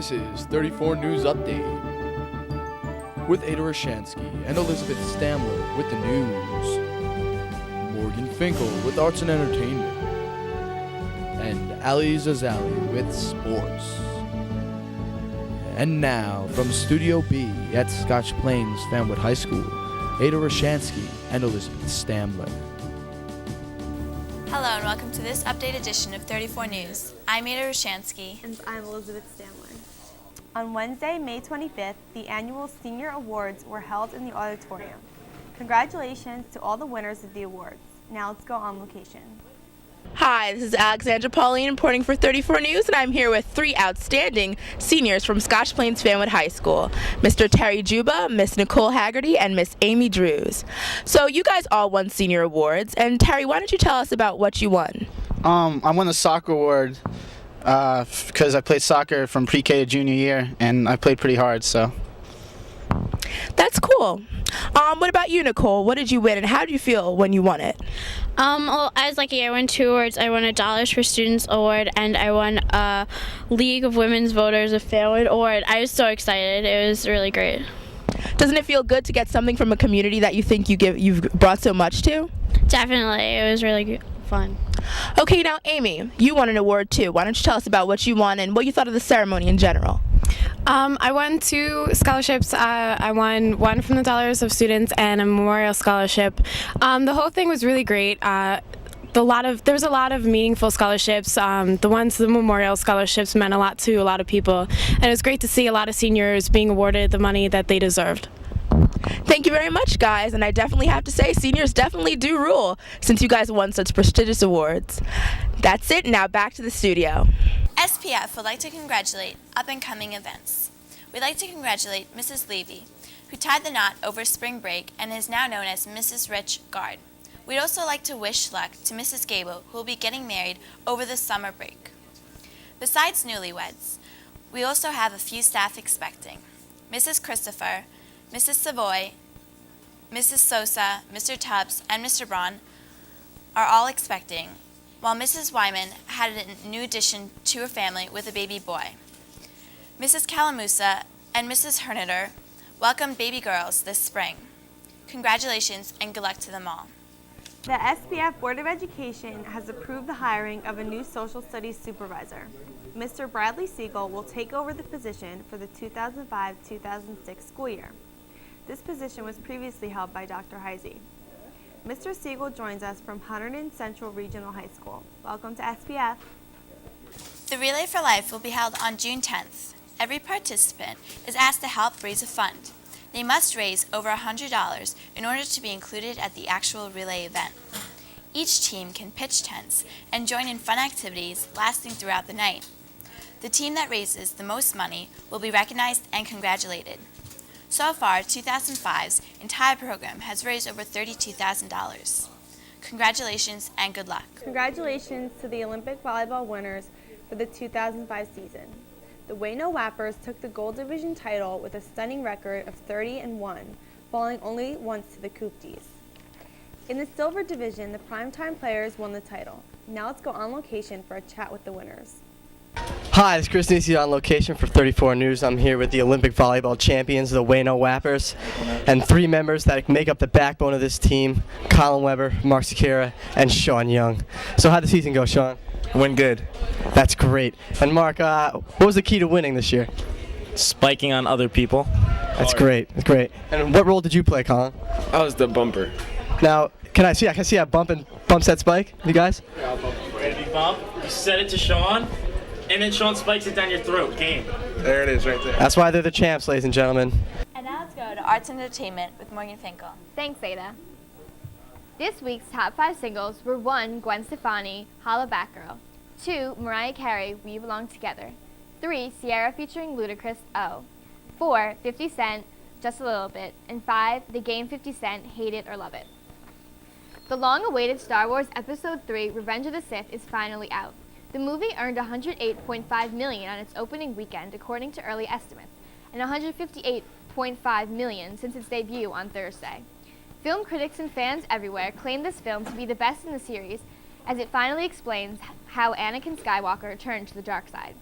This is 34 News Update with Ada Rashansky and Elizabeth Stamler with the news, Morgan Finkel with arts and entertainment, and Ali Zazali with sports. And now, from Studio B at Scotch Plains Fanwood High School, Ada Rashansky and Elizabeth Stamler. Hello and welcome to this update edition of 34 News. I'm Ada Rashansky. And I'm Elizabeth Stamler. On Wednesday, May 25th, the annual Senior Awards were held in the auditorium. Congratulations to all the winners of the awards. Now let's go on location. Hi, this is Alexandra Pauline reporting for 34 News, and I'm here with three outstanding seniors from Scotch Plains Fanwood High School, Mr. Terry Juba, Miss Nicole Haggerty, and Miss Amy Drews. So you guys all won senior awards, and Terry, why don't you tell us about what you won? I won the soccer award because I played soccer from pre-K to junior year, and I played pretty hard, so. That's cool. What about you, Nicole? What did you win, and how did you feel when you won it? Well, I was lucky. I won 2 awards. I won a Dollars for Students award, and I won a League of Women's Voters of Fanwood award. I was so excited. It was really great. Doesn't it feel good to get something from a community that you think you've brought so much to? Definitely. It was really fun. Okay, now Amy, you won an award too. Why don't you tell us about what you won and what you thought of the ceremony in general? I won 2 scholarships. I won one from the Dollars of Students and a Memorial Scholarship. The whole thing was really great. There was a lot of meaningful scholarships. The Memorial Scholarships meant a lot to a lot of people, and it was great to see a lot of seniors being awarded the money that they deserved. Thank you very much, guys, and I definitely have to say seniors definitely do rule since you guys won such prestigious awards. That's it. Now back to the studio. SPF would like to congratulate up-and-coming events. We'd like to congratulate Mrs. Levy, who tied the knot over spring break and is now known as Mrs. Rich Guard. We'd also like to wish luck to Mrs. Gable, who will be getting married over the summer break. Besides newlyweds, we also have a few staff expecting. Mrs. Christopher, Mrs. Savoy, Mrs. Sosa, Mr. Tubbs, and Mr. Braun are all expecting, while Mrs. Wyman had a new addition to her family with a baby boy. Mrs. Calamusa and Mrs. Hernader welcomed baby girls this spring. Congratulations and good luck to them all. The SPF Board of Education has approved the hiring of a new social studies supervisor. Mr. Bradley Siegel will take over the position for the 2005-2006 school year. This position was previously held by Dr. Heisey. Mr. Siegel joins us from Hunterdon Central Regional High School. Welcome to SPF. The Relay for Life will be held on June 10th. Every participant is asked to help raise a fund. They must raise over $100 in order to be included at the actual relay event. Each team can pitch tents and join in fun activities lasting throughout the night. The team that raises the most money will be recognized and congratulated. So far, 2005's entire program has raised over $32,000. Congratulations and good luck. Congratulations to the Olympic volleyball winners for the 2005 season. The Wayno Whappers took the gold division title with a stunning record of 30-1, falling only once to the Coopties. In the silver division, the primetime players won the title. Now let's go on location for a chat with the winners. Hi, it's Chris Nisi on location for 34 News. I'm here with the Olympic volleyball champions, the Wayno Whappers, and 3 members that make up the backbone of this team, Colin Weber, Mark Sakira, and Sean Young. So how'd the season go, Sean? Went good. That's great. And Mark, what was the key to winning this year? Spiking on other people. That's great. That's great. And what role did you play, Colin? I was the bumper. Now, can I see a bump that spike, you guys? Ready to bump? You set it to Sean, and then Sean spikes it down your throat. Game. There it is, right there. That's why they're the champs, ladies and gentlemen. And now let's go to Arts and Entertainment with Morgan Finkel. Thanks, Ada. This week's top 5 singles were 1. Gwen Stefani, Holla Back Girl. 2. Mariah Carey, We Belong Together. 3. Sierra featuring Ludacris, Oh. 4. 50 Cent, Just a Little Bit. And 5. The Game 50 Cent, Hate It or Love It. The long-awaited Star Wars Episode 3, Revenge of the Sith, is finally out. The movie earned $108.5 million on its opening weekend, according to early estimates, and $158.5 million since its debut on Thursday. Film critics and fans everywhere claim this film to be the best in the series, as it finally explains how Anakin Skywalker turned to the dark side.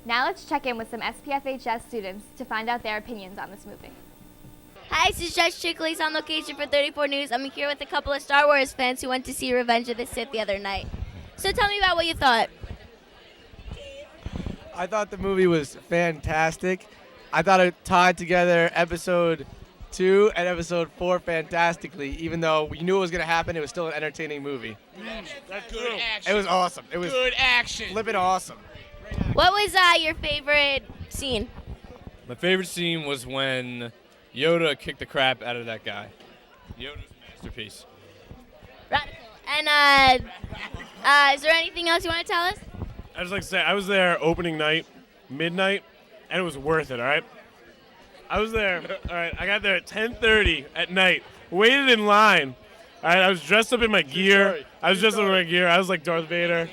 Now let's check in with some SPFHS students to find out their opinions on this movie. Hi, this is Josh Chickley's on location for 34 News. I'm here with a couple of Star Wars fans who went to see Revenge of the Sith the other night. So tell me about what you thought. I thought the movie was fantastic. I thought it tied together episode 2 and episode 4 fantastically. Even though we knew it was going to happen, it was still an entertaining movie. That's good action. It was awesome. It was good action. Flippin' awesome. What was your favorite scene? My favorite scene was when Yoda kicked the crap out of that guy. Yoda's a masterpiece. Radical. And is there anything else you want to tell us? I just like to say, I was there opening night, midnight, and it was worth it, all right? I was there, all right, I got there at 10:30 at night, waited in line, all right? I was dressed up in my gear. I was like Darth Vader,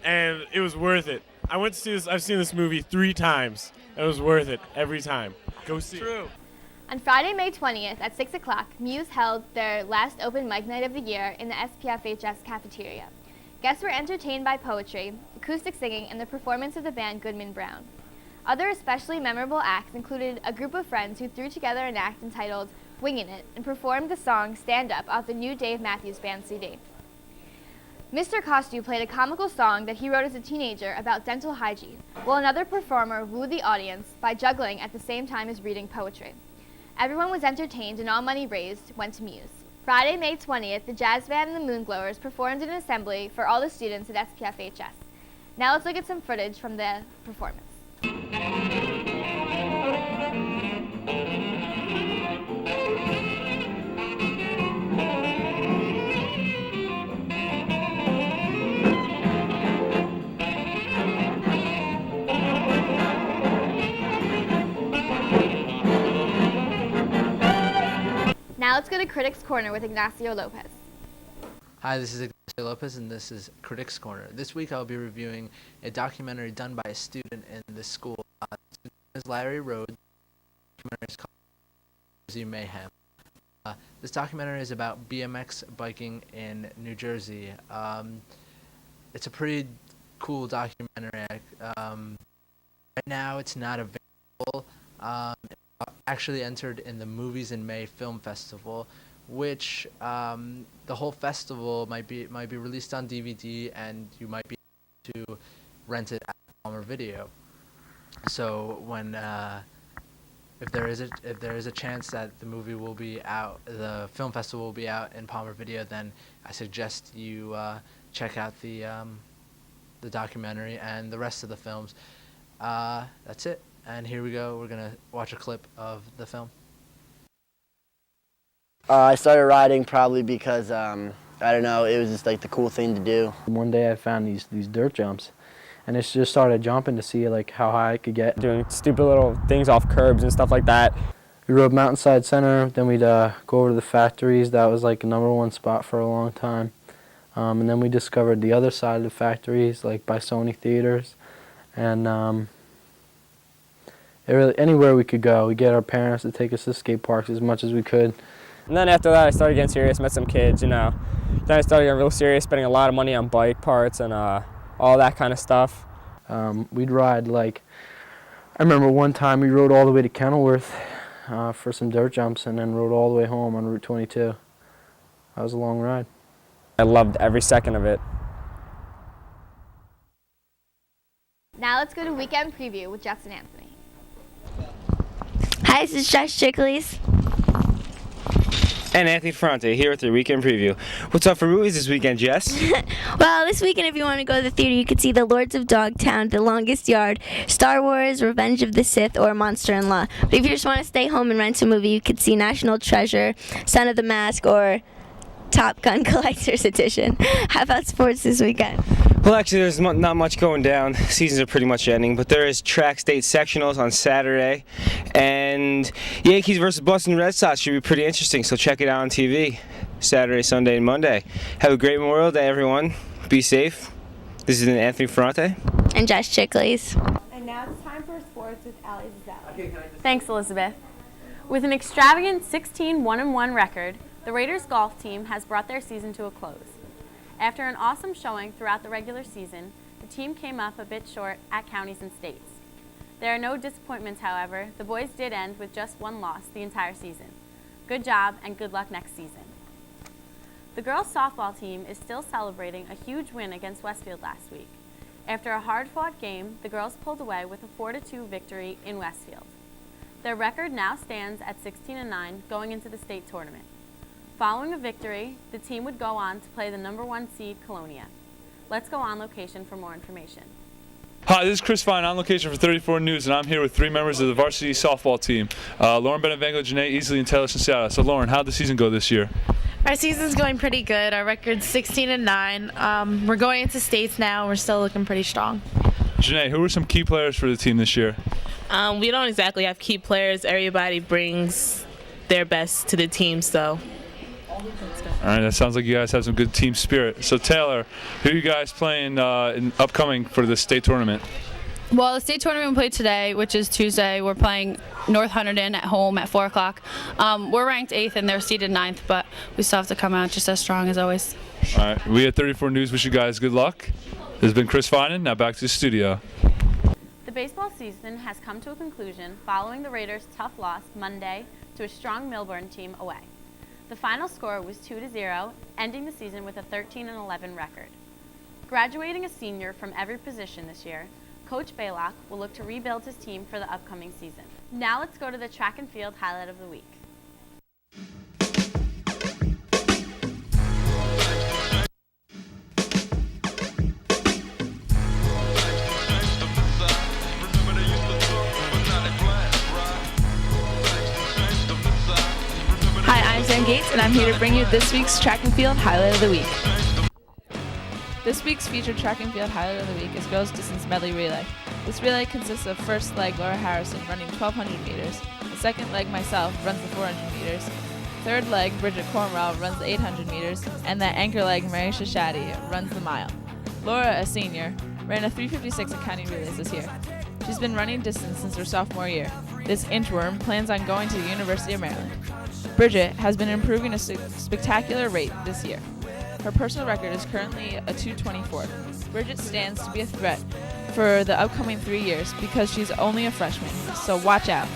and it was worth it. I went to see this, I've seen this movie 3 times. It was worth it every time. Go see it. On Friday, May 20th at 6 o'clock, Muse held their last open mic night of the year in the SPFHS cafeteria. Guests were entertained by poetry, acoustic singing, and the performance of the band Goodman Brown. Other especially memorable acts included a group of friends who threw together an act entitled Wingin' It and performed the song Stand Up off the new Dave Matthews Band CD. Mr. Costu played a comical song that he wrote as a teenager about dental hygiene, while another performer wooed the audience by juggling at the same time as reading poetry. Everyone was entertained and all money raised went to Muse. Friday, May 20th, the Jazz Band and the Moonglowers performed an assembly for all the students at SPFHS. Now let's look at some footage from the performance. Now let's go to Critics Corner with Ignacio Lopez. Hi, this is Ignacio Lopez, and this is Critics Corner. This week I'll be reviewing a documentary done by a student in this school. His name is Larry Rhodes. The documentary is called New Jersey Mayhem. This documentary is about BMX biking in New Jersey. It's a pretty cool documentary. Right now it's not available. Actually entered in the Movies in May Film Festival, which the whole festival might be released on DVD, and you might be able to rent it at Palmer Video. So when if there is a chance that the movie will be out, the film festival will be out in Palmer Video, then I suggest you check out the documentary and the rest of the films. That's it. And here we go. We're going to watch a clip of the film. I started riding probably because, I don't know, it was just like the cool thing to do. One day I found these dirt jumps, and it just started jumping to see like how high I could get. Doing stupid little things off curbs and stuff like that. We rode Mountainside Center, then we'd go over to the factories. That was like the #1 spot for a long time. And then we discovered the other side of the factories, like by Sony Theaters. And anywhere we could go. We get our parents to take us to skate parks as much as we could. And then after that, I started getting serious, met some kids, you know. Then I started getting real serious, spending a lot of money on bike parts and all that kind of stuff. We'd ride like, I remember one time we rode all the way to Kenilworth for some dirt jumps and then rode all the way home on Route 22. That was a long ride. I loved every second of it. Now let's go to Weekend Preview with Justin Anthony. Hi, this is Josh Chickley's. And Anthony Ferrante here with your Weekend Preview. What's up for movies this weekend, Jess? Well, this weekend, if you want to go to the theater, you could see The Lords of Dogtown, The Longest Yard, Star Wars, Revenge of the Sith, or Monster in Law. But if you just want to stay home and rent a movie, you could see National Treasure, Son of the Mask, or Top Gun Collector's Edition. How about sports this weekend? Well, actually, there's not much going down. Seasons are pretty much ending, but there is track state sectionals on Saturday, and Yankees versus Boston Red Sox should be pretty interesting, so check it out on TV Saturday, Sunday, and Monday. Have a great Memorial Day, everyone. Be safe. This is Anthony Ferrante. And Josh Chickley's. And now it's time for sports with Ali Zell. Thanks, Elizabeth. With an extravagant 16-1-1 record, the Raiders golf team has brought their season to a close. After an awesome showing throughout the regular season, the team came up a bit short at counties and states. There are no disappointments, however. The boys did end with just one loss the entire season. Good job and good luck next season. The girls softball team is still celebrating a huge win against Westfield last week. After a hard-fought game, the girls pulled away with a 4-2 victory in Westfield. Their record now stands at 16-9 going into the state tournament. Following a victory, the team would go on to play the #1 seed Colonia. Let's go on location for more information. Hi, this is Chris Fine on location for 34 News, and I'm here with 3 members of the varsity softball team, Lauren Benavengo, Janae Easley, and Taylor Cinciata. So Lauren, how'd the season go this year? Our season's going pretty good. Our record's 16-9. We're going into states now. We're still looking pretty strong. Janae, who were some key players for the team this year? We don't exactly have key players. Everybody brings their best to the team, so. All right, that sounds like you guys have some good team spirit. So Taylor, who are you guys playing in upcoming for the state tournament? Well, the state tournament we played today, which is Tuesday, we're playing North Hunterdon at home at 4 o'clock. We're ranked 8th and they're seeded 9th, but we still have to come out just as strong as always. All right, we at 34 News wish you guys good luck. This has been Chris Finan. Now back to the studio. The baseball season has come to a conclusion following the Raiders' tough loss Monday to a strong Millburn team away. The final score was 2-0, ending the season with a 13-11 record. Graduating a senior from every position this year, Coach Baylock will look to rebuild his team for the upcoming season. Now let's go to the track and field highlight of the week. Hi, I'm Sam Gates, and I'm here to bring you this week's track and field highlight of the week. This week's featured track and field highlight of the week is girls distance medley relay. This relay consists of first leg Laura Harrison running 1,200 meters, the second leg myself runs the 400 meters, third leg Bridget Cornwell runs the 800 meters, and that anchor leg Marisha Shaddy runs the mile. Laura, a senior, ran a 3:56 at county relays this year. She's been running distance since her sophomore year. This inchworm plans on going to the University of Maryland. Bridget has been improving at a spectacular rate this year. Her personal record is currently a 2:24. Bridget stands to be a threat for the upcoming 3 years because she's only a freshman, so watch out.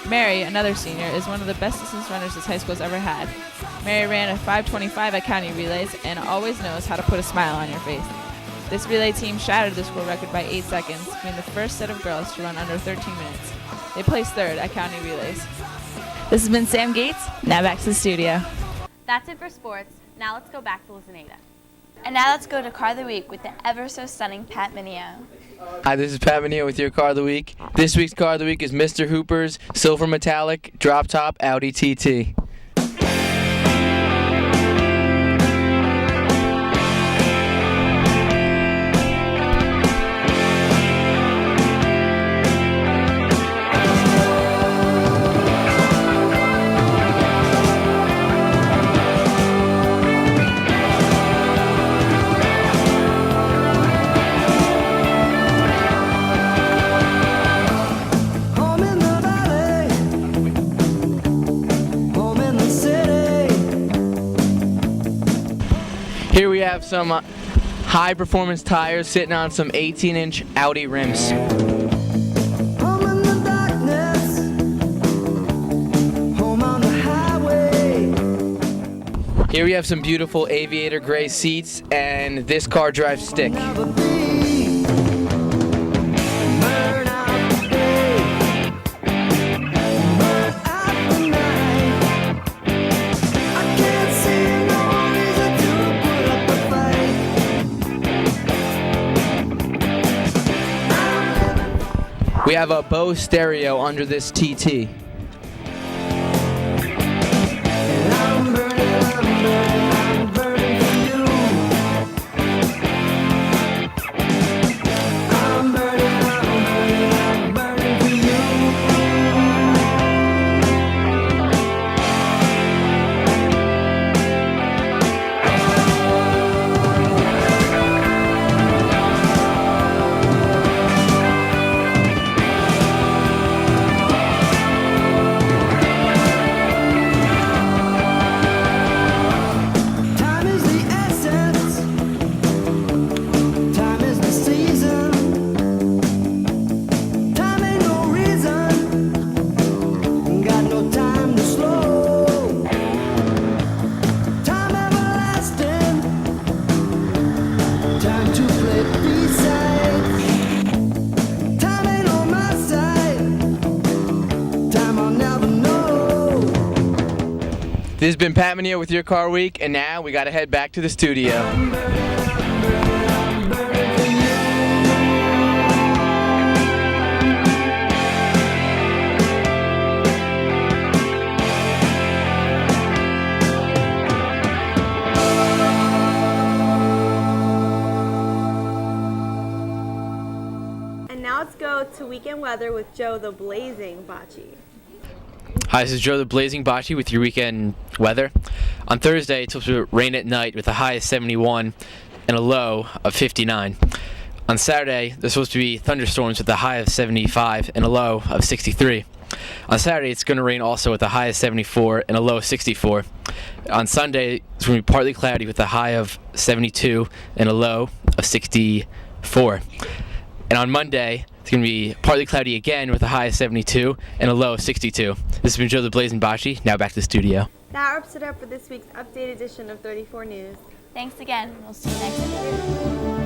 Mary, another senior, is one of the best distance runners this high school's ever had. Mary ran a 5:25 at county relays and always knows how to put a smile on your face. This relay team shattered the school record by 8 seconds, being the first set of girls to run under 13 minutes. They placed third at county relays. This has been Sam Gates. Now back to the studio. That's it for sports. Now let's go back to Lisaneda. And now let's go to Car of the Week with the ever so stunning Pat Mineo. Hi, this is Pat Mineo with your Car of the Week. This week's Car of the Week is Mr. Hooper's Silver Metallic Drop Top Audi TT. Here we have some high performance tires sitting on some 18-inch Audi rims. Here we have some beautiful aviator gray seats and this car drives stick. We have a Bose stereo under this TT. This has been Pat Manio with Your Car Week, and now we got to head back to the studio. And now let's go to weekend weather with Joe the Blazing Bocce. Hi, this is Joe the Blazing Bocce with your weekend weather. On Thursday, it's supposed to rain at night with a high of 71 and a low of 59. On Saturday, there's supposed to be thunderstorms with a high of 75 and a low of 63. On Saturday, it's going to rain also with a high of 74 and a low of 64. On Sunday, it's going to be partly cloudy with a high of 72 and a low of 64. And on Monday, it's going to be partly cloudy again with a high of 72 and a low of 62. This has been Joe the Blazing Bocce. Now back to the studio. That wraps it up for this week's updated edition of 34 News. Thanks again. We'll see you next week.